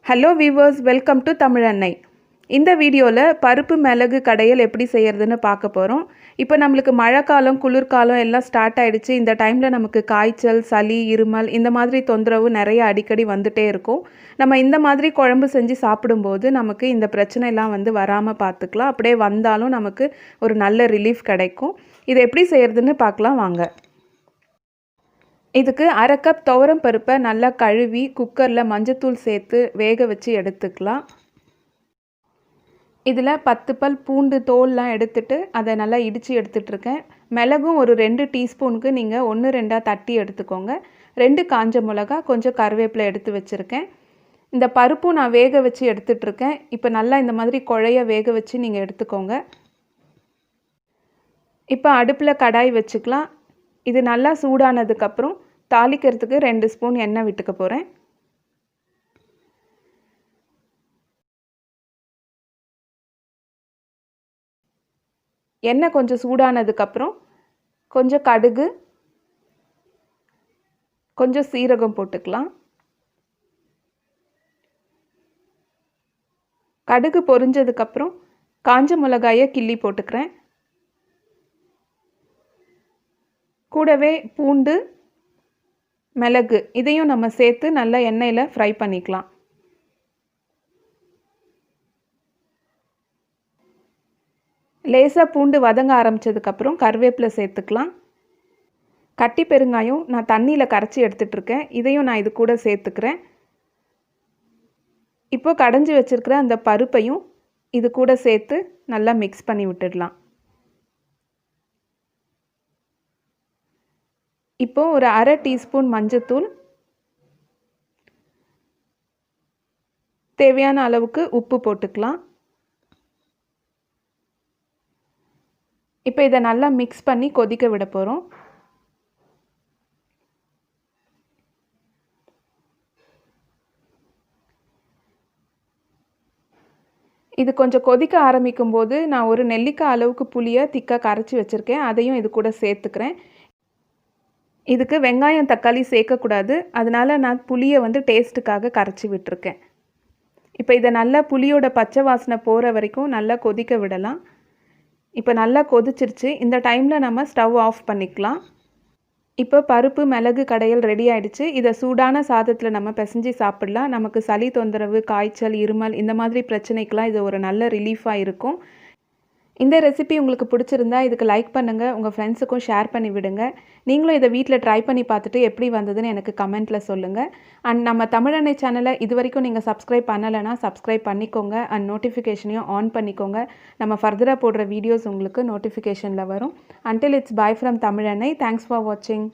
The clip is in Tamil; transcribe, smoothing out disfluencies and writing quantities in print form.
Hello viewers, welcome to Tamilannai. இந்த வீடியோவில் பருப்பு மிளகு கடையல் எப்படி செய்கிறதுன்னு பார்க்க போகிறோம். இப்போ நம்மளுக்கு மழைக்காலம் குளிர்காலம் எல்லாம் ஸ்டார்ட் ஆகிடுச்சு. இந்த டைமில் நமக்கு காய்ச்சல், சளி, இருமல் இந்த மாதிரி தொந்தரவு நிறைய அடிக்கடி வந்துகிட்டே இருக்கும். நம்ம இந்த மாதிரி குழம்பு செஞ்சு சாப்பிடும்போது நமக்கு இந்த பிரச்சனைலாம் வராமல் பார்த்துக்கலாம். அப்படியே வந்தாலும் நமக்கு ஒரு நல்ல ரிலீஃப் கிடைக்கும். இதை எப்படி செய்கிறதுன்னு பார்க்கலாம் வாங்க. இதுக்கு அரை கப் துவரம் பருப்பை நல்லா கழுவி குக்கரில் மஞ்சத்தூள் சேர்த்து வேக வச்சு எடுத்துக்கலாம். இதில் 10 பல் பூண்டு தோல்லாம் எடுத்துட்டு அதை நல்லா இடித்து எடுத்துகிட்ருக்கேன். மிளகும் ஒரு 2 டீஸ்பூனுக்கு நீங்கள் 1-2 தட்டி எடுத்துக்கோங்க. 2 காஞ்ச மிளகா, கொஞ்சம் கருவேப்பிலை எடுத்து வச்சுருக்கேன். இந்த பருப்பும் நான் வேக வச்சு எடுத்துகிட்ருக்கேன். இப்போ நல்லா இந்த மாதிரி குழைய வேக வச்சு நீங்கள் எடுத்துக்கோங்க. இப்போ அடுப்பில் கடாய் வச்சுக்கலாம். இது நல்லா சூடானதுக்கப்புறம் தாளிக்கிறதுக்கு 2 ஸ்பூன் எண்ணெய் விட்டுக்க போகிறேன். எண்ணெய் கொஞ்சம் சூடானதுக்கப்புறம் கொஞ்சம் கடுகு, கொஞ்சம் சீரகம் போட்டுக்கலாம். கடுகு பொரிஞ்சதுக்கப்புறம் காஞ்ச மிளகாயை கிள்ளி போட்டுக்கிறேன். கூடவே பூண்டு, மிளகு இதையும் நம்ம சேர்த்து நல்லா எண்ணெயில் ஃப்ரை பண்ணிக்கலாம். லேசாக பூண்டு வதங்க ஆரம்பித்ததுக்கப்புறம் கருவேப்பிலை சேர்த்துக்கலாம். கட்டி பெருங்காயம் நான் தண்ணியில் கரைச்சி எடுத்துகிட்ருக்கேன். இதையும் நான் இது கூட சேர்த்துக்கிறேன். இப்போ கடைஞ்சி வச்சுருக்கிற அந்த பருப்பையும் இது கூட சேர்த்து நல்லா மிக்ஸ் பண்ணி விட்டுடலாம். இப்போ ஒரு அரை டீஸ்பூன் மஞ்சத்தூள், தேவையான அளவுக்கு உப்பு போட்டுக்கலாம். இப்போ இதை நல்லா மிக்ஸ் பண்ணி கொதிக்க விட போகிறோம். இது கொஞ்சம் கொதிக்க ஆரம்பிக்கும் போது நான் ஒரு நெல்லிக்காய் அளவுக்கு புளியை திக்காக கரைச்சி வச்சுருக்கேன். அதையும் இது கூட சேர்த்துக்கிறேன். இதுக்கு வெங்காயம் தக்காளி சேர்க்கக்கூடாது, அதனால் நான் புளியை டேஸ்ட்டுக்காக கரைச்சி விட்டுருக்கேன். இப்போ இதை நல்லா புளியோட பச்சை வாசனை போகிற வரைக்கும் நல்லா கொதிக்க விடலாம். இப்போ நல்லா கொதிச்சிருச்சு. இந்த டைமில் நம்ம ஸ்டவ் ஆஃப் பண்ணிக்கலாம். இப்போ பருப்பு மிளகு கடையல் ரெடி ஆகிடுச்சு. இதை சூடான சாதத்தில் நம்ம பிசைஞ்சு சாப்பிடலாம். நமக்கு சளி தொந்தரவு, காய்ச்சல், இருமல் இந்த மாதிரி பிரச்சனைக்கெலாம் இது ஒரு நல்ல ரிலீஃபாக இருக்கும். இந்த ரெசிபி உங்களுக்கு பிடிச்சிருந்தா இதுக்கு லைக் பண்ணுங்கள், உங்கள் ஃப்ரெண்ட்ஸுக்கும் ஷேர் பண்ணி விடுங்க. நீங்களும் இதை வீட்டில் ட்ரை பண்ணி பார்த்துட்டு எப்படி வந்ததுன்னு எனக்கு கமெண்ட்டில் சொல்லுங்கள். அண்ட் நம்ம தமிழன்னை சேனலை இது வரைக்கும் நீங்கள் சப்ஸ்கிரைப் பண்ணலைன்னா சப்ஸ்கிரைப் பண்ணிக்கோங்க. அண்ட் நோட்டிஃபிகேஷனையும் ஆன் பண்ணிக்கோங்க. நம்ம ஃபர்தராக போடுற வீடியோஸ் உங்களுக்கு நோட்டிஃபிகேஷனில் வரும். Until it's bye from Tamilannai. Thanks for வாட்சிங்.